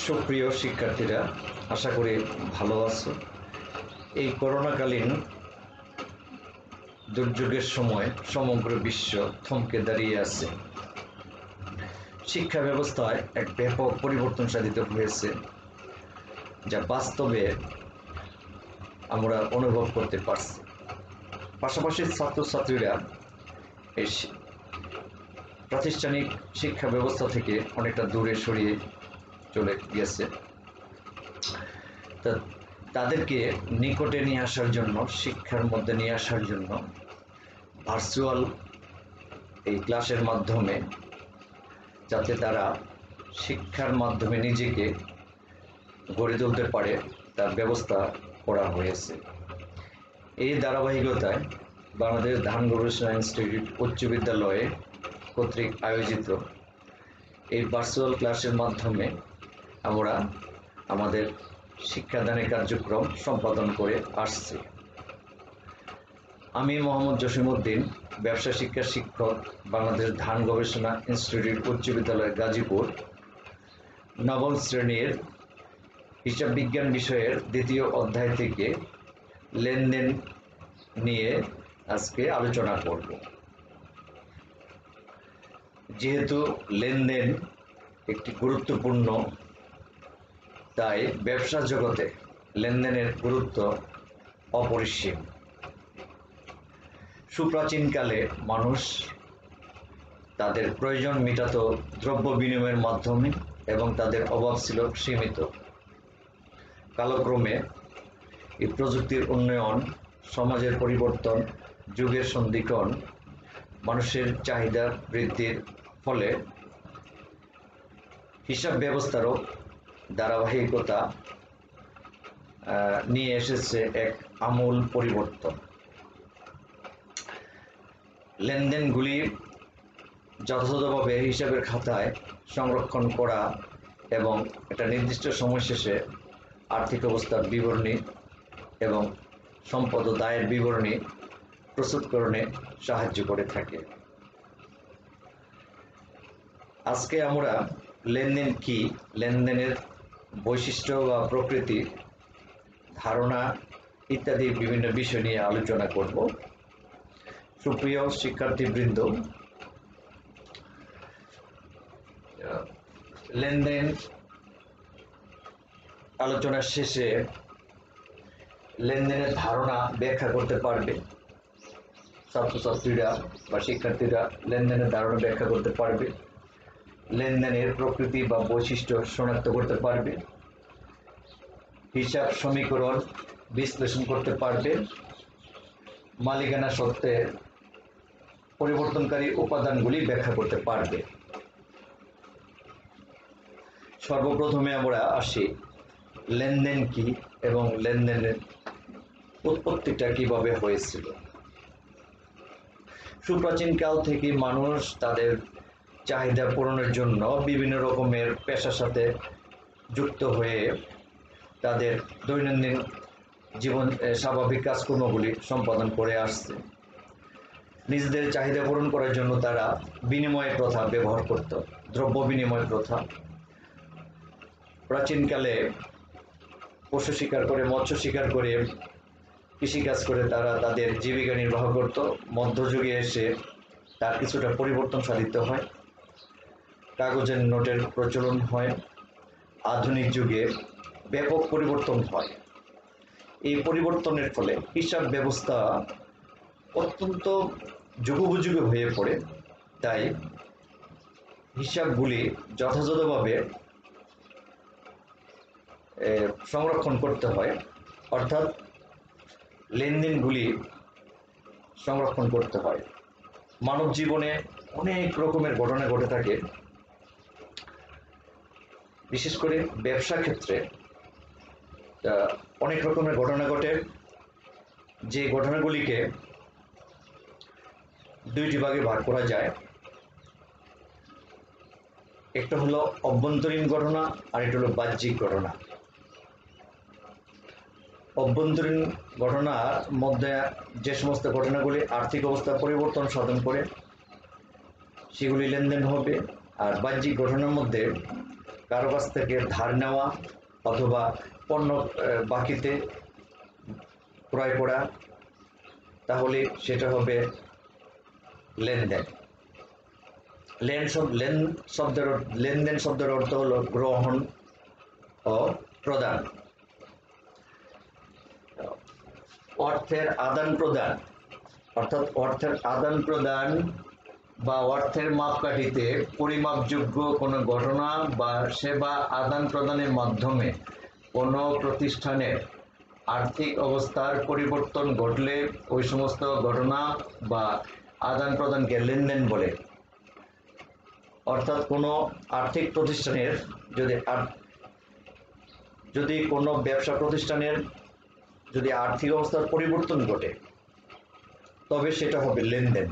সুপ্রিয় শিক্ষার্থীরা, আশা করি ভালো আছো। এই করোনাকালীন দুর্যোগের সময় সমগ্র বিশ্ব থমকে দাঁড়িয়ে আছে। শিক্ষা ব্যবস্থায় এক ব্যাপক পরিবর্তন সাধিত হয়েছে, যা বাস্তবে আমরা অনুভব করতে পারছি। পাশাপাশি ছাত্রছাত্রীরা এই প্রাতিষ্ঠানিক শিক্ষা ব্যবস্থা থেকে অনেকটা দূরে সরিয়ে চলে গেছে। তাদেরকে নিকটে নিয়ে আসার জন্য, শিক্ষার মধ্যে নিয়ে আসার জন্য ভার্চুয়াল এই ক্লাসের মাধ্যমে যাতে তারা শিক্ষার মাধ্যমে নিজেকে গড়ে তুলতে পারে তার ব্যবস্থা করা হয়েছে। এই ধারাবাহিকতায় বাংলাদেশ ধান গবেষণা ইনস্টিটিউট উচ্চ বিদ্যালয়ে কর্তৃক আয়োজিত এই ভার্চুয়াল ক্লাসের মাধ্যমে আমরা আমাদের শিক্ষাদানের কার্যক্রম সম্পাদন করে আসছি। আমি মোহাম্মদ জসিমউদ্দিন, ব্যবসা শিক্ষা শিক্ষক, বাংলাদেশ ধান গবেষণা ইনস্টিটিউট উচ্চ বিদ্যালয় গাজীপুর, নবম শ্রেণীর হিসাব বিজ্ঞান বিষয়ের দ্বিতীয় অধ্যায় থেকে লেনদেন নিয়ে আজকে আলোচনা করব। যেহেতু লেনদেন একটি গুরুত্বপূর্ণ, তাই ব্যবসা জগতে লেনদেনের গুরুত্ব অপরিসীম। সুপ্রাচীনকালে মানুষ তাদের প্রয়োজন মেটাত দ্রব্য বিনিময়ের মাধ্যমে এবং তাদের অভাব ছিল সীমিত। কালক্রমে এই প্রযুক্তির উন্নয়ন, সমাজের পরিবর্তন, যুগের সন্ধিক্ষণ, মানুষের চাহিদা বৃদ্ধির ফলে হিসাব ব্যবস্থারও ধারাবাহিকতা নিয়ে এসেছে এক আমূল পরিবর্তন। লেনদেনগুলি যথাযথভাবে হিসাবের খাতায় সংরক্ষণ করা এবং একটা নির্দিষ্ট সময় শেষে আর্থিক অবস্থার বিবরণী এবং সম্পদ ও দায়ের বিবরণী প্রস্তুতকরণে সাহায্য করে থাকে। আজকে আমরা লেনদেন কি, লেনদেনের বৈশিষ্ট্য বা প্রকৃতি, ধারণা ইত্যাদি বিভিন্ন বিষয় নিয়ে আলোচনা করব। সুপ্রিয় শিক্ষার্থীবৃন্দ, লেনদেন আলোচনার শেষে লেনদেনের ধারণা ব্যাখ্যা করতে পারবে। ছাত্রছাত্রীরা বা শিক্ষার্থীরা লেনদেনের ধারণা ব্যাখ্যা করতে পারবে, লেনদেনের প্রকৃতি বা বৈশিষ্ট্য শনাক্ত করতে পারবে, হিসাব সমীকরণ বিশ্লেষণ করতে পারবে, মালিকানা সত্ত্বের পরিবর্তনকারী উপাদানগুলি ব্যাখ্যা করতে পারবে। সর্বপ্রথমে আমরা আসি লেনদেন কি এবং লেনদেনের উৎপত্তিটা কিভাবে হয়েছিল। সুপ্রাচীনকাল থেকে মানুষ তাদের চাহিদা পূরণের জন্য বিভিন্ন রকমের পেশার সাথে যুক্ত হয়ে তাদের দৈনন্দিন জীবন স্বাভাবিক কাজকর্মগুলি সম্পাদন করে আসছে। নিজেদের চাহিদা পূরণ করার জন্য তারা বিনিময় প্রথা ব্যবহার করত, দ্রব্য বিনিময় প্রথা। প্রাচীনকালে পশু শিকার করে, মৎস্য শিকার করে, কৃষিকাজ করে তারা তাদের জীবিকা নির্বাহ করত। মধ্যযুগে এসে তার কিছুটা পরিবর্তন সাধিত হয়, কাগজের নোটের প্রচলন হয়। আধুনিক যুগে ব্যাপক পরিবর্তন হয়। এই পরিবর্তনের ফলে হিসাব ব্যবস্থা অত্যন্ত যুগোপযোগী হয়ে পড়ে। তাই হিসাবগুলি যথাযথভাবে সংরক্ষণ করতে হয়, অর্থাৎ লেনদেনগুলি সংরক্ষণ করতে হয়। মানব জীবনে অনেক রকমের ঘটনা ঘটে থাকে, বিশেষ করে ব্যবসা ক্ষেত্রে অনেক রকমের ঘটনা ঘটে, যে ঘটনাগুলিকে দুইটি ভাগে ভাগ করা যায়। একটা হলো অভ্যন্তরীণ ঘটনা, আর একটা হলো বাহ্যিক ঘটনা। অভ্যন্তরীণ ঘটনার মধ্যে যে সমস্ত ঘটনাগুলি আর্থিক অবস্থা পরিবর্তন সাধন করে সেগুলি লেনদেন হবে, আর বাহ্যিক ঘটনার মধ্যে কারো কাছ থেকে ধার নেওয়া অথবা পণ্য বাকিতে ক্রয় করা, তাহলে সেটা হবে লেনদেন। লেনদেন শব্দের অর্থ হলো গ্রহণ ও প্রদান, অর্থের আদান প্রদান, অর্থাৎ অর্থের আদান প্রদান বা অর্থের মাপকাঠিতে পরিমাপযোগ্য কোনো ঘটনা বা সেবা আদান প্রদানের মাধ্যমে কোনো প্রতিষ্ঠানের আর্থিক অবস্থার পরিবর্তন ঘটলে ওই সমস্ত ঘটনা বা আদান প্রদানকে লেনদেন বলে। অর্থাৎ কোনো আর্থিক প্রতিষ্ঠানের যদি কোনো ব্যবসা প্রতিষ্ঠানের যদি আর্থিক অবস্থার পরিবর্তন ঘটে তবে সেটা হবে লেনদেন।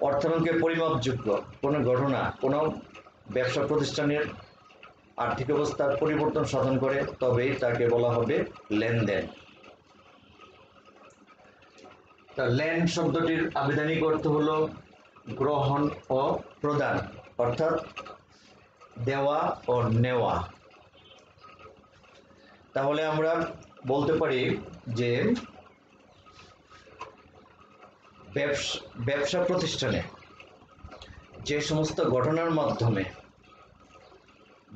অর্থায়নকে পরিমাপযোগ্য কোনো ঘটনা কোনো ব্যবসা প্রতিষ্ঠানের আর্থিক অবস্থার পরিবর্তন সাধন করে তবেই তাকে বলা হবে লেনদেন। তা লেন শব্দটির আবিধানিক অর্থ হলো গ্রহণ ও প্রদান, অর্থাৎ দেওয়া ও নেওয়া। তাহলে আমরা বলতে পারি যে ব্যবসা প্রতিষ্ঠানে যে সমস্ত ঘটনার মাধ্যমে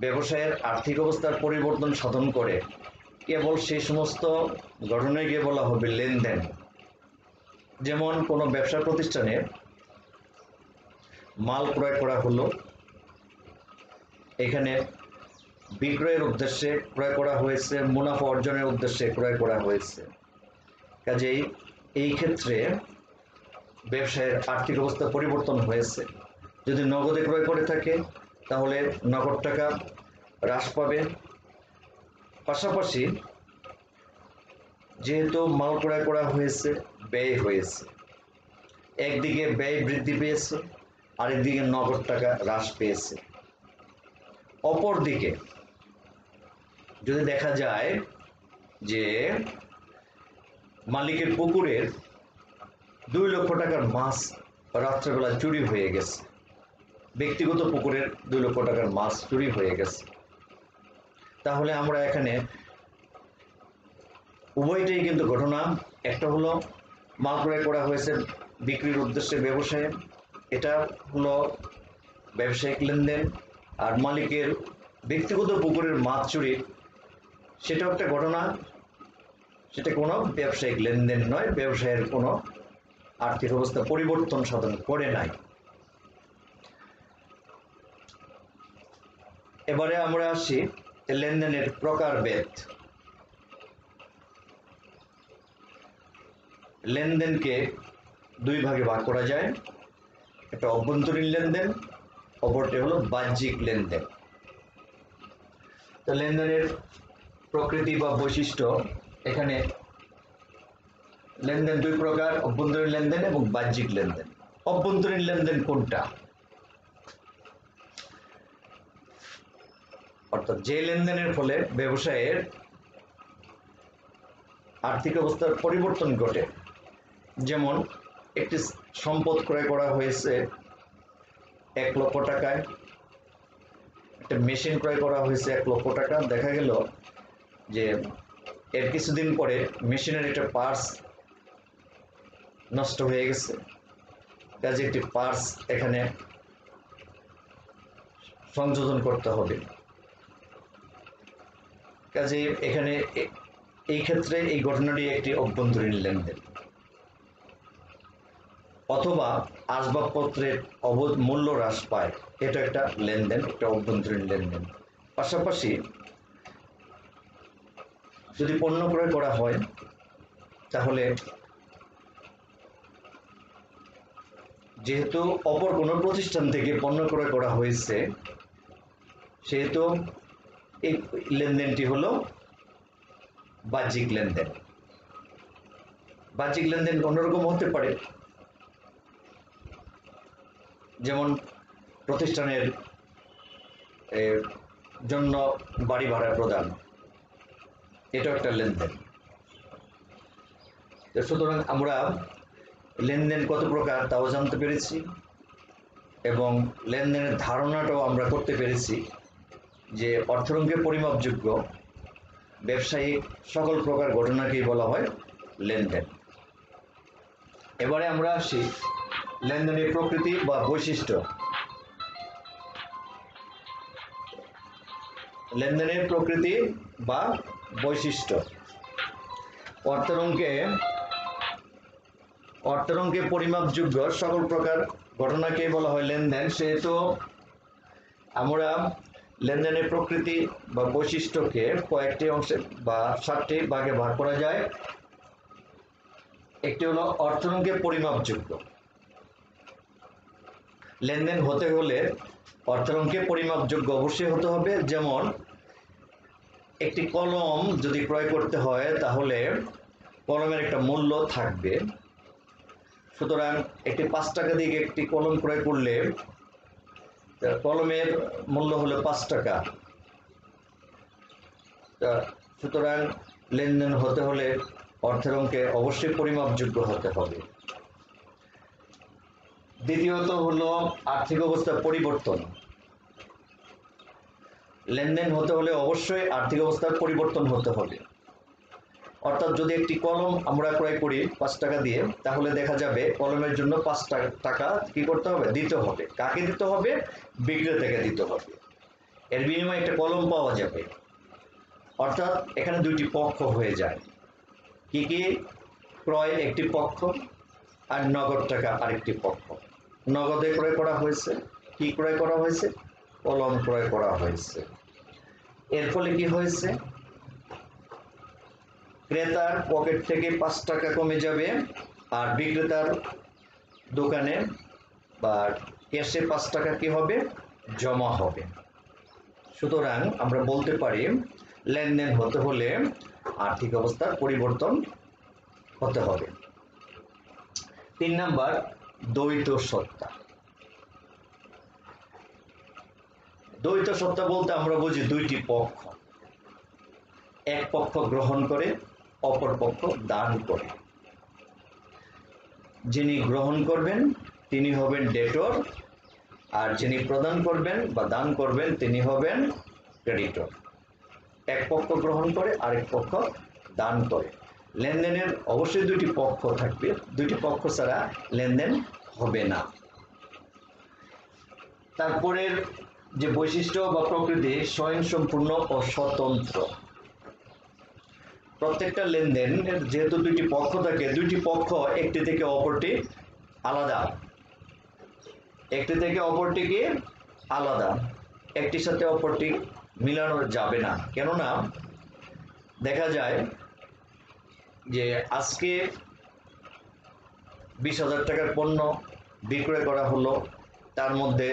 ব্যবসায়ের আর্থিক অবস্থার পরিবর্তন সাধন করে কেবল সেই সমস্ত ঘটনাকে বলা হবে লেনদেন। যেমন কোনো ব্যবসা প্রতিষ্ঠানে মাল ক্রয় করা হলো, এখানে বিক্রয়ের উদ্দেশ্যে ক্রয় করা হয়েছে, মুনাফা অর্জনের উদ্দেশ্যে ক্রয় করা হয়েছে। কাজেই এই ক্ষেত্রে ব্যবসায়ের আর্থিক অবস্থা পরিবর্তন হয়েছে। যদি নগদে ক্রয় করে থাকে তাহলে নগদ টাকা হ্রাস পাবে। পাশাপাশি যেহেতু মাল ক্রয় করা হয়েছে ব্যয় হয়েছে, একদিকে ব্যয় বৃদ্ধি পেয়েছে আরেকদিকে নগদ টাকা হ্রাস পেয়েছে। অপরদিকে যদি দেখা যায় যে মালিকের পুকুরের 2 লক্ষ টাকার মাছ রাত্রেবেলা চুরি হয়ে গেছে, ব্যক্তিগত পুকুরের 2 লক্ষ টাকার মাছ চুরি হয়ে গেছে, তাহলে আমরা এখানে উভয়টাই কিন্তু ঘটনা। একটা হলো মাল ক্রয় করা হয়েছে বিক্রির উদ্দেশ্যে ব্যবসায়ে, এটা হলো ব্যবসায়িক লেনদেন। আর মালিকের ব্যক্তিগত পুকুরের মাছ চুরি সেটাও একটা ঘটনা, সেটা কোনো ব্যবসায়িক লেনদেন নয়, ব্যবসায়ের কোনো আর্থিক অবস্থা পরিবর্তন সাধন করে নাই। এবারে আমরা আসি লেনদেনের প্রকারভেদ। লেনদেনকে 2 ভাগে ভাগ করা যায়, একটা অভ্যন্তরীণ লেনদেন, অপরটি হলো বাহ্যিক লেনদেন। তো লেনদেনের প্রকৃতি বা বৈশিষ্ট্য, এখানে লেনদেন 2 প্রকার, অভ্যন্তরীণ লেনদেন এবং বাহ্যিক লেনদেন। অভ্যন্তরীণ লেনদেন কোনটা? অর্থাৎ যে লেনদেনের ফলে ব্যবসায়ের আর্থিক অবস্থার পরিবর্তন ঘটে। যেমন একটি সম্পদ ক্রয় করা হয়েছে 1 লক্ষ টাকায়, একটা মেশিন ক্রয় করা হয়েছে 1 লক্ষ টাকা, দেখা গেল যে এর কিছুদিন পরে মেশিনের একটা পার্টস নষ্ট হয়ে গেছে, কাজে একটি পার্টস এখানে সংযোজন করতে হবে। কাজে এখানে এই ক্ষেত্রে এই ঘটনাটি একটি অভ্যন্তরীণ লেনদেন। অথবা আসবাবপত্রের মূল্য হ্রাস পায়, এটা একটা লেনদেন, একটা অভ্যন্তরীণ লেনদেন। পাশাপাশি যদি পণ্য ক্রয় করা হয় তাহলে যেহেতু অপর কোনো প্রতিষ্ঠান থেকে পণ্য ক্রয় করা হয়েছে সেহেতু এই লেনদেনটি হলো বাহ্যিক লেনদেন। বাহ্যিক লেনদেন অন্যরকম হতে পারে, যেমন প্রতিষ্ঠানের জন্য বাড়ি ভাড়া প্রদান, এটাও একটা লেনদেন। সুতরাং আমরা লেনদেন কত প্রকার তাও জানতে পেরেছি। এবং লেনদেনের ধারণাটাও আমরা করতে পেরেছি যে অর্থের অঙ্কে পরিমাপযোগ্য ব্যবসায়িক সকল প্রকার ঘটনাকেই বলা হয় লেনদেন। এবারে আমরা আসি লেনদেনের প্রকৃতি বা বৈশিষ্ট্য। লেনদেনের প্রকৃতি বা বৈশিষ্ট্য। অর্থের অঙ্কে পরিমাপযোগ্য সকল প্রকার ঘটনাকে বলা হয় লেনদেন। সেহেতু আমরা লেনদেনের প্রকৃতি বা বৈশিষ্ট্যকে কয়েকটি অংশে বা 7টি ভাগে ভাগ করা যায়। একটি হলো অর্থের অঙ্কে পরিমাপযোগ্য। লেনদেন হতে হলে অর্থের অঙ্কে পরিমাপযোগ্য অবশ্যই হতে হবে। যেমন একটি কলম যদি ক্রয় করতে হয় তাহলে কলমের একটা মূল্য থাকবে। সুতরাং একটি 5 টাকা দিয়ে একটি কলম ক্রয় করলে কলমের মূল্য হলো 5 টাকা। সুতরাং লেনদেন হতে হলে অর্থের অঙ্কে অবশ্যই পরিমাপযোগ্য হতে হবে। দ্বিতীয়ত হলো আর্থিক অবস্থার পরিবর্তন। লেনদেন হতে হলে অবশ্যই আর্থিক অবস্থার পরিবর্তন হতে হবে। অর্থাৎ যদি একটি কলম আমরা ক্রয় করি 5 টাকা দিয়ে, তাহলে দেখা যাবে কলমের জন্য 5 টাকা কি করতে হবে, দিতে হবে। কাকে দিতে হবে? বিক্রেতাকে দিতে হবে। এর বিনিময়ে একটা কলম পাওয়া যাবে। অর্থাৎ এখানে দুইটি পক্ষ হয়ে যায়। কি কি? ক্রয় একটি পক্ষ আর নগদ টাকা আরেকটি পক্ষ। নগদে ক্রয় করা হয়েছে, কি ক্রয় করা হয়েছে? কলম ক্রয় করা হয়েছে। এর ফলে কি হয়েছে? ক্রেতার পকেট থেকে 5 টাকা কমে যাবে আর বিক্রেতার দোকানে বা ক্যাশে 5 টাকা কি হবে? জমা হবে। সুতরাং আমরা বলতে পারি লেনদেন হতে হলে আর্থিক অবস্থার পরিবর্তন হতে হবে। 3 নাম্বার, দ্বৈত সত্তা। দ্বৈত সত্তা বলতে আমরা বুঝি দুইটি পক্ষ, এক পক্ষ গ্রহণ করে অপর পক্ষ দান করে। যিনি গ্রহণ করবেন তিনি হবেন ডেটর, আর যিনি প্রদান করবেন বা দান করবেন তিনি হবেন ক্রেডিটর। এক পক্ষ গ্রহণ করে আরেক পক্ষ দান করে। লেনদেনের অবশ্যই দুইটি পক্ষ থাকবে, দুইটি পক্ষ ছাড়া লেনদেন হবে না। তারপরের যে বৈশিষ্ট্য বা প্রকৃতি, স্বয়ংসম্পূর্ণ ও স্বতন্ত্র। প্রত্যেকটা লেনদেন যেহেতু দুইটি পক্ষ থাকে, দুইটি পক্ষ একটি থেকে অপরটি আলাদা, একটি থেকে অপরটি কি আলাদা, একটির সাথে অপরটি মিলানো যাবে না। কেননা দেখা যায় যে আজকে 20,000 টাকার পণ্য বিক্রয় করা হলো, তার মধ্যে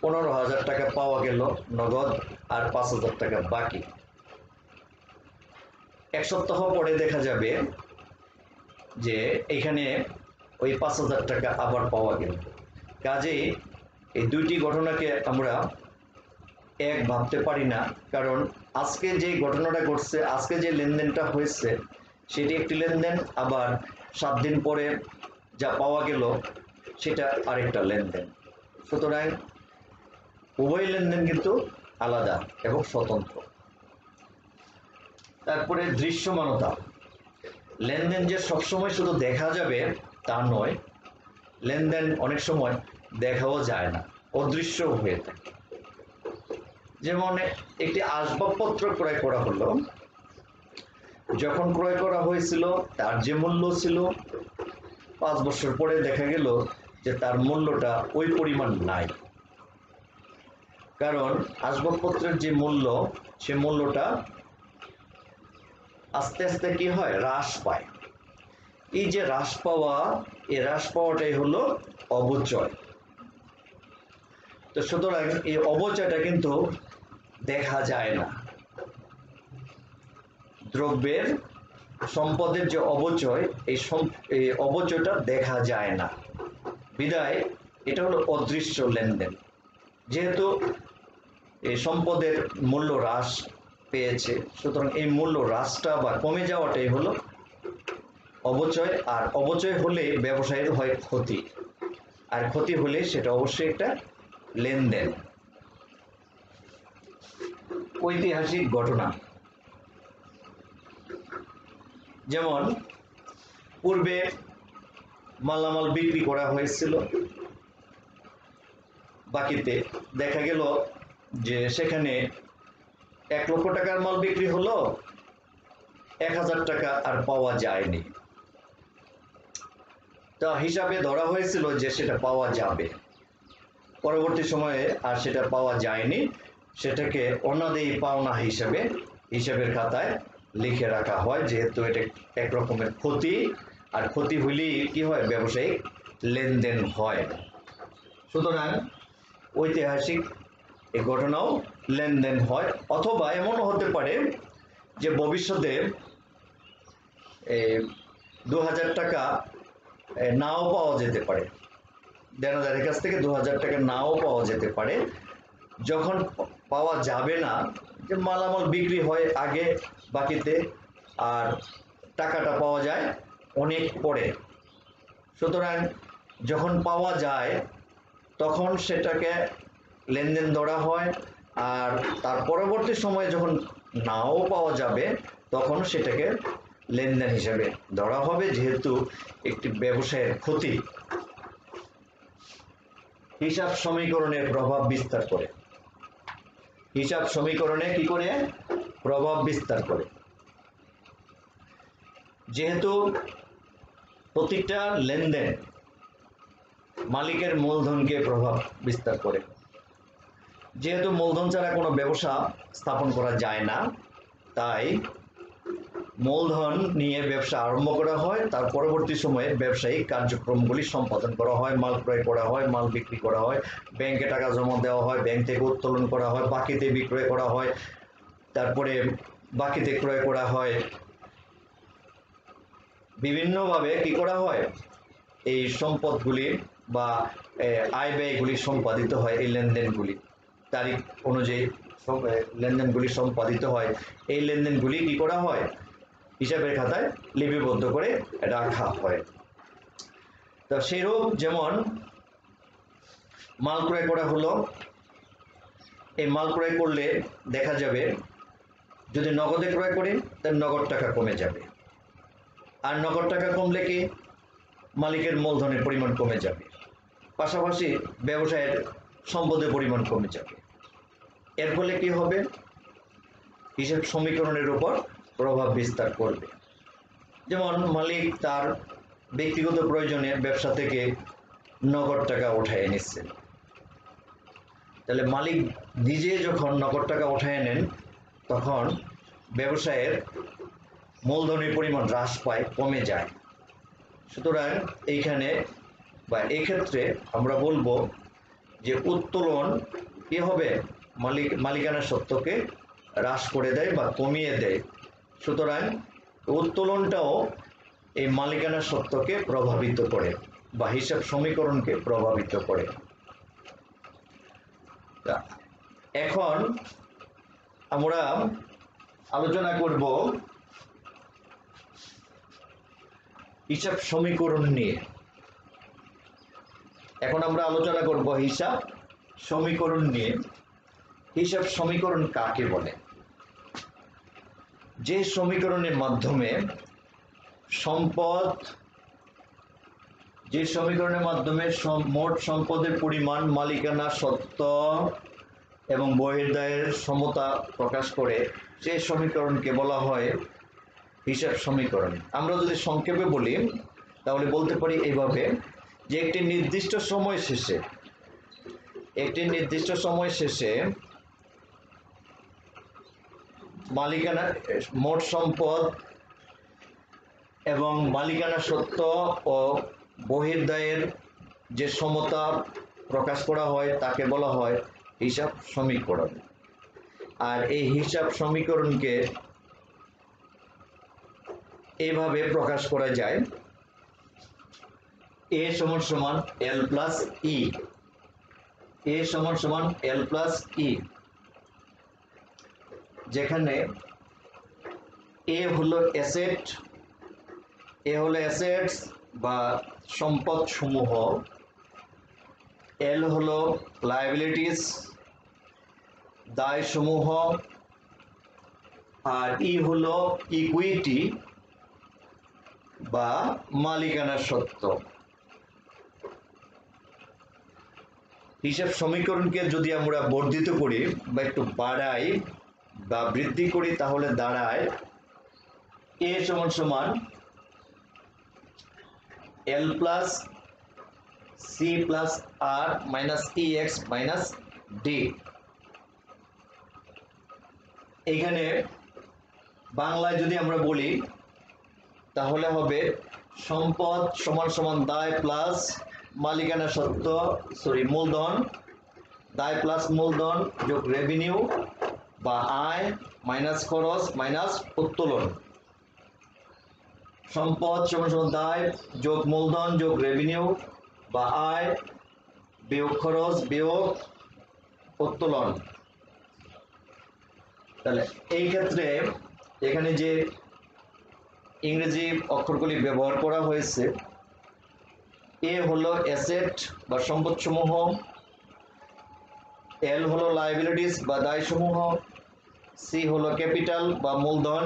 15,000 টাকা পাওয়া গেল নগদ আর 5,000 টাকা বাকি। এক সপ্তাহ পরে দেখা যাবে যে এখানে ওই 5,000 টাকা আবার পাওয়া গেল। কাজেই এই দুইটি ঘটনাকে আমরা এক ভাবতে পারি না, কারণ আজকে যে ঘটনাটা ঘটছে, আজকে যে লেনদেনটা হয়েছে সেটি একটি লেনদেন, আবার 7 দিন পরে যা পাওয়া গেল সেটা আরেকটা লেনদেন। সুতরাং উভয় লেনদেন কিন্তু আলাদা এবং স্বতন্ত্র। তারপরে দৃশ্যমানতা। লেনদেন যে সবসময় শুধু দেখা যাবে তা নয়, লেনদেন অনেক সময় দেখাও যায় না, অদৃশ্য হয়ে থাকে। যেমন একটি আসবাবপত্র ক্রয় করা হলো, যখন ক্রয় করা হয়েছিল তার যে মূল্য ছিল, 5 বছর পরে দেখা গেল যে তার মূল্যটা ওই পরিমাণ নাই। কারণ আসবাবপত্রের যে মূল্য, সে মূল্যটা আস্তে আস্তে কি হয়, হ্রাস পায়। এই যে হ্রাস পাওয়া, এই হ্রাস পাওয়াটাই হলো অবচয়। তো সুতরাং এই অবচয়টা কিন্তু দেখা যায় না। দ্রব্যের, সম্পদের যে অবচয়, এই অবচয়টা দেখা যায় না, বিধায় এটা হলো অদৃশ্য লেনদেন। যেহেতু এই সম্পদের মূল্য হ্রাস পেয়েছে, সুতরাং এই মূল্য হ্রাসটা বা কমে যাওয়াটাই হলো অবচয়। আর অবচয় হলে ব্যবসায়ের হয় ক্ষতি। আর ক্ষতি হলে সেটা অবশ্যই একটা লেনদেন। ঐতিহাসিক ঘটনা, যেমন পূর্বে মালামাল বিক্রি করা হয়েছিল বাকিতে, দেখা গেল যে সেখানে 1 লক্ষ টাকার মাল বিক্রি হলো, 1000 টাকা আর পাওয়া যায়নি। তা হিসাবে ধরা হয়েছিল যে সেটা পাওয়া যাবে, পরবর্তী সময়ে আর সেটা পাওয়া যায়নি, সেটাকে অনাদেয় পাওনা হিসাবে হিসাবের খাতায় লিখে রাখা হয়, যেহেতু এটা এক রকমের ক্ষতি, আর ক্ষতি হলেই কি হয়, ব্যবসায়িক লেনদেন হয়। সুতরাং ঐতিহাসিক এই ঘটনাও লেনদেন হয়। অথবা এমনও হতে পারে যে ভবিষ্যতে 2000 টাকা নাও পাওয়া যেতে পারে, দেনাদারের কাছ থেকে 2000 টাকা নাও পাওয়া যেতে পারে, যখন পাওয়া যাবে না, যে মালামাল বিক্রি হয় আগে বাকিতে আর টাকাটা পাওয়া যায় অনেক পরে। সুতরাং যখন পাওয়া যায় তখন সেটাকে লেনদেন ধরা হয়, আর তার পরবর্তী সময়ে যখন নাও পাওয়া যাবে তখন সেটাকে লেনদেন হিসেবে ধরা হবে, যেহেতু একটি ব্যবসায়ের ক্ষতি। হিসাব সমীকরণের প্রভাব বিস্তার করে, হিসাব সমীকরণে কি করে প্রভাব বিস্তার করে, যেহেতু প্রতিটা লেনদেন মালিকের মূলধনকে প্রভাব বিস্তার করে। যেহেতু মূলধন ছাড়া কোনো ব্যবসা স্থাপন করা যায় না, তাই মূলধন নিয়ে ব্যবসা আরম্ভ করা হয়, তার পরবর্তী সময়ে ব্যবসায়িক কার্যক্রমগুলি সম্পাদন করা হয়, মাল ক্রয় করা হয়, মাল বিক্রি করা হয়, ব্যাংকে টাকা জমা দেওয়া হয়, ব্যাংক থেকে উত্তোলন করা হয়, বাকিতে বিক্রয় করা হয়, তারপরে বাকিতে ক্রয় করা হয়, বিভিন্নভাবে কি করা হয়, এই সম্পদগুলি বা আয় ব্যয়গুলি সম্পাদিত হয়, এই লেনদেনগুলি তারিখ অনুযায়ী লেনদেনগুলি সম্পাদিত হয়। এই লেনদেনগুলি কি করা হয়, হিসাবের খাতায় লিপিবদ্ধ করে রাখা হয়। তো সেরূপ যেমন মাল ক্রয় করা হলো, এই মাল ক্রয় করলে দেখা যাবে যদি নগদে ক্রয় করি তাহলে নগদ টাকা কমে যাবে, আর নগদ টাকা কমলে কি মালিকের মূলধনের পরিমাণ কমে যাবে, পাশাপাশি ব্যবসায়ের সম্পদের পরিমাণ কমে যাবে। এর ফলে কি হবে, হিসাব সমীকরণের উপর প্রভাব বিস্তার করবে। যেমন মালিক তার ব্যক্তিগত প্রয়োজনে ব্যবসা থেকে নগদ টাকা উঠায় নিচ্ছে, তাহলে মালিক নিজে যখন নগদ টাকা উঠায় নেন তখন ব্যবসায়ের মূলধনের পরিমাণ হ্রাস পায়, কমে যায়। সুতরাং এইখানে বা এক্ষেত্রে আমরা বলবো যে উত্তোলন কি হবে, মালিকানা সত্ত্বকে হ্রাস করে দেয় বা কমিয়ে দেয়। সুতরাং উত্তোলনটাও এই মালিকানা সত্ত্বকে প্রভাবিত করে বা হিসাব সমীকরণকে প্রভাবিত করে। এখন আমরা আলোচনা করব হিসাব সমীকরণ নিয়ে। এখন আমরা আলোচনা করব হিসাব সমীকরণ নিয়ে। হিসাব সমীকরণ কাকে বলে? যে সমীকরণের মাধ্যমে মোট সম্পদের পরিমাণ, মালিকানা সত্ত্ব এবং বহির্দায়ের সমতা প্রকাশ করে, সেই সমীকরণকে বলা হয় হিসাব সমীকরণ। আমরা যদি সংক্ষেপে বলি তাহলে বলতে পারি এইভাবে, যে একটি নির্দিষ্ট সময় শেষে মালিকানা, মোট সম্পদ এবং মালিকানা সত্ত্ব ও বহির্দায়ের যে সমতা প্রকাশ করা হয় তাকে বলা হয় হিসাব সমীকরণ। আর এই হিসাব সমীকরণকে এইভাবে প্রকাশ করা যায়, A = L + E, A = L + E, যেখানে A হলো অ্যাসেটস বা সম্পদ সমূহ, এল হলো লায়াবিলিটিস দায় সমূহ, আর ই হলো ইকুইটি বা মালিকানা সত্ত্ব। হিসাব সমীকরণকে যদি আমরা বর্ধিত করি বা একটু বাড়াই বা বৃদ্ধি করি তাহলে দাঁড়ায় এ সমান সমান এল প্লাস সি প্লাস আর minus E x minus D. এখানে বাংলায় যদি আমরা বলি তাহলে হবে সম্পদ সমান সমান দায় প্লাস মালিকানা সত্ত্ব মূলধন, দায় প্লাস মূলধন যোগ রেভিনিউ বা আয় মাইনাস খরচ মাইনাস উত্তোলন। সম্পদ সমান সমান দায় যোগ মূলধন যোগ রেভিনিউ বা আয় বিয়োগ খরচ বিয়োগ উত্তোলন। তাহলে এই ক্ষেত্রে এখানে যে ইংরেজি অক্ষরগুলি ব্যবহার করা হয়েছে, এ হলো অ্যাসেট বা সম্পদসমূহ, এল হলো লায়াবিলিটিস বা দায়সমূহ, সি হলো ক্যাপিটাল বা মূলধন,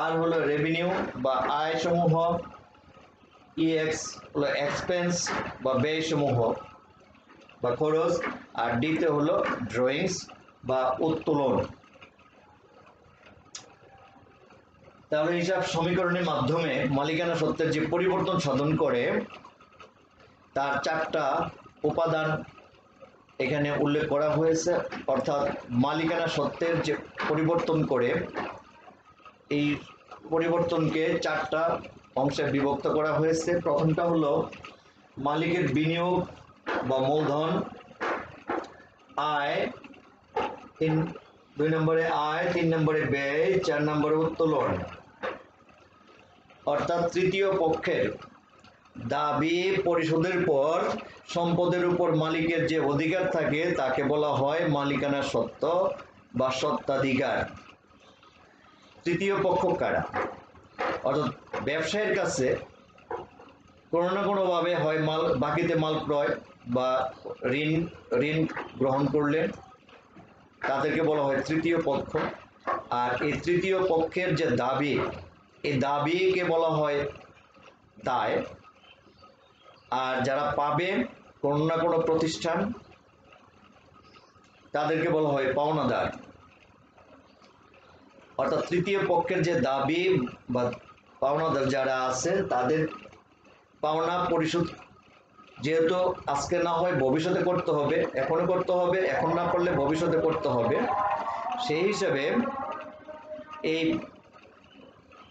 আর হলো রেভিনিউ বা আয়সমূহ, ই এক্স হলো এক্সপেন্স বা ব্যয়সমূহ বা খরচ, আর ডিতে হলো ড্রয়িংস বা উত্তোলন। তাহলে হিসাব সমীকরণের মাধ্যমে মালিকানা সত্ত্বের যে পরিবর্তন সাধন করে তার 4টা উপাদান এখানে উল্লেখ করা হয়েছে, অর্থাৎ মালিকানা সত্ত্বের যে পরিবর্তন করে এই পরিবর্তনকে 4টা অংশে বিভক্ত করা হয়েছে। প্রথমটা হলো মালিকের বিনিয়োগ বা মূলধন, আয়, 2 নম্বরে আয়, 3 নম্বরে ব্যয়, 4 নম্বরে উত্তোলন। অর্থাৎ তৃতীয় পক্ষের দাবি পরিশোধের পর সম্পদের উপর মালিকের যে অধিকার থাকে তাকে বলা হয় মালিকানা সত্ত্ব বা সত্ত্বাধিকার। তৃতীয় পক্ষ কারা? অর্থাৎ ব্যবসায়ীর কাছে কোনো না কোনোভাবে হয় বাকিতে মাল ক্রয় বা ঋণ গ্রহণ করলেন, তাদেরকে বলা হয় তৃতীয় পক্ষ। আর এই তৃতীয় পক্ষের যে দাবি, এই দাবিকে বলা হয় দায়। আর যারা পাবে কোনো না কোনো প্রতিষ্ঠান, তাদেরকে বলা হয় পাওনাদার। অর্থাৎ তৃতীয় পক্ষের যে দাবি বা পাওনাদার যারা আছে তাদের পাওনা পরিশোধ যেহেতু আজকে না হয় ভবিষ্যতে করতে হবে, এখনো করতে হবে, এখন না করলে ভবিষ্যতে করতে হবে, সেই হিসাবে এই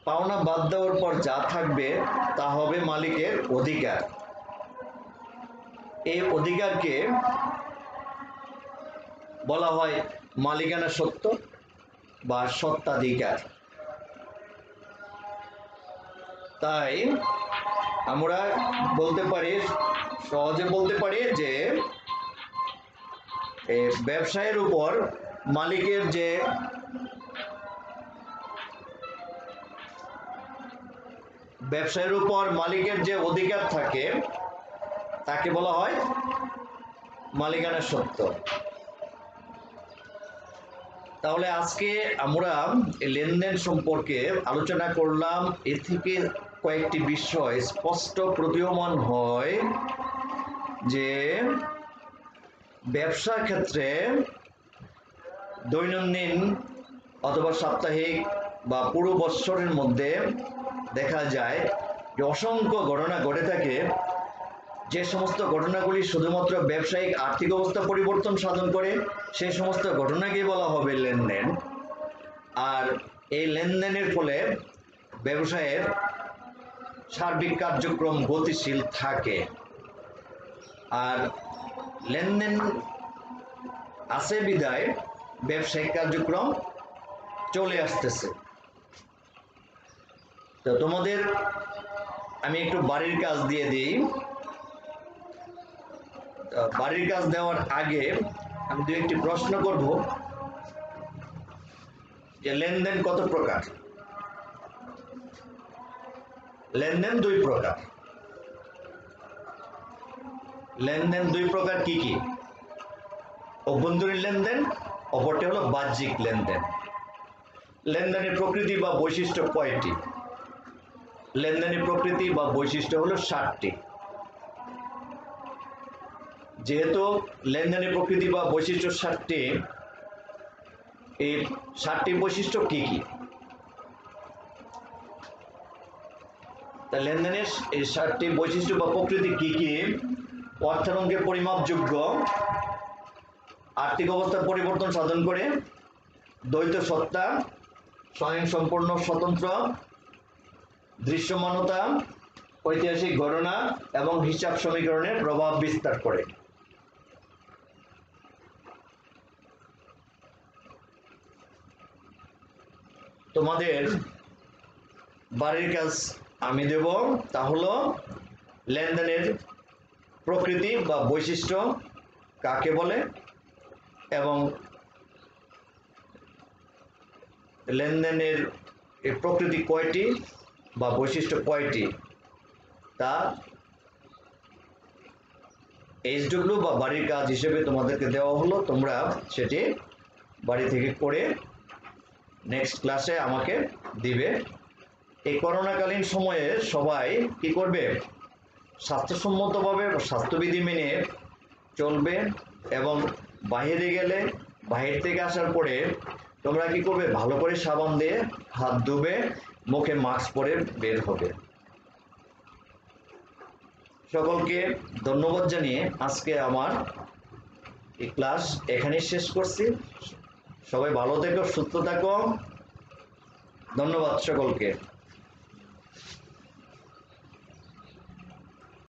পাওনা বাদ দেওয়ার পর যা থাকবে তা হবে মালিকের অধিকার। এই অধিকারকে বলা হয় মালিকানা সত্ত্ব বা সত্ত্বাধিকার। তাই আমরা বলতে পারি, সহজে বলতে পারি যে ব্যবসায়ের উপর মালিকের যে অধিকার থাকে তাকে বলা হয় মালিকানা সত্ত্ব। তাহলে আজকে আমরা লেনদেন সম্পর্কে আলোচনা করলাম। এর থেকে কয়েকটি বিষয় স্পষ্ট প্রতীয়মান হয় যে ব্যবসার ক্ষেত্রে দৈনন্দিন অথবা সাপ্তাহিক বা পুরো বৎসরের মধ্যে দেখা যায় যে অসংখ্য ঘটনা ঘটে থাকে, যে সমস্ত ঘটনাগুলি শুধুমাত্র ব্যবসায়িক আর্থিক অবস্থা পরিবর্তন সাধন করে সেই সমস্ত ঘটনাকে বলা হবে লেনদেন। আর এই লেনদেনের ফলে ব্যবসায়ের সার্বিক কার্যক্রম গতিশীল থাকে। আর লেনদেন আছে বিদায় ব্যবসায়িক কার্যক্রম চলে আসতেছে। তো তোমাদের আমি একটু বাড়ির কাজ দিয়ে দিই। বাড়ির কাজ দেওয়ার আগে আমি দু একটি প্রশ্ন করব যে লেনদেন কত প্রকার? লেনদেন 2 প্রকার। লেনদেন দুই প্রকার, কি কি? অভ্যন্তরীণ লেনদেন, অপরটি হলো বাহ্যিক লেনদেন। লেনদেনের প্রকৃতি বা বৈশিষ্ট্য কয়টি? লেনদেনের প্রকৃতি বা বৈশিষ্ট্য হলো 7টি। যেহেতু লেনদেনের প্রকৃতি বা বৈশিষ্ট্য 7টি, এই 7টি বৈশিষ্ট্য কি কি? তা লেনদেনের এই 7টি বৈশিষ্ট্য বা প্রকৃতি কি কি? অর্থায়নকে পরিমাপযোগ্য, আর্থিক অবস্থার পরিবর্তন সাধন করে, দ্বৈত সত্তা, স্বয়ংসম্পূর্ণ স্বতন্ত্র, দৃশ্যমানতা, ঐতিহাসিক ঘটনা এবং হিসাব সমীকরণের প্রভাব বিস্তার করে। তোমাদের বাড়ির কাজ আমি দেব, তা হলো লেনদেনের প্রকৃতি বা বৈশিষ্ট্য কাকে বলে এবং লেনদেনের প্রকৃতি কয়টি বা বৈশিষ্ট্য কয়টি তা এইচডব্লিউ বা বাড়ির কাজ হিসেবে তোমাদেরকে দেওয়া হলো। তোমরা সেটি বাড়ি থেকে করে নেক্সট ক্লাসে আমাকে দিবে। এই করোনাকালীন সময়ে সবাই কি করবে? স্বাস্থ্যসম্মতভাবে স্বাস্থ্যবিধি মেনে চলবে এবং বাইরে গেলে, বাইরে থেকে আসার পরে তোমরা কি করবে? ভালো করে সাবান দিয়ে হাত ধুবে, মুখে মাস্ক পরে বের হবে। সকলকে ধন্যবাদ জানিয়ে আজকে আমার এই ক্লাস এখানেই শেষ করছি। সবাই ভালো থেকো, সুস্থ থাকো। ধন্যবাদ সকলকে।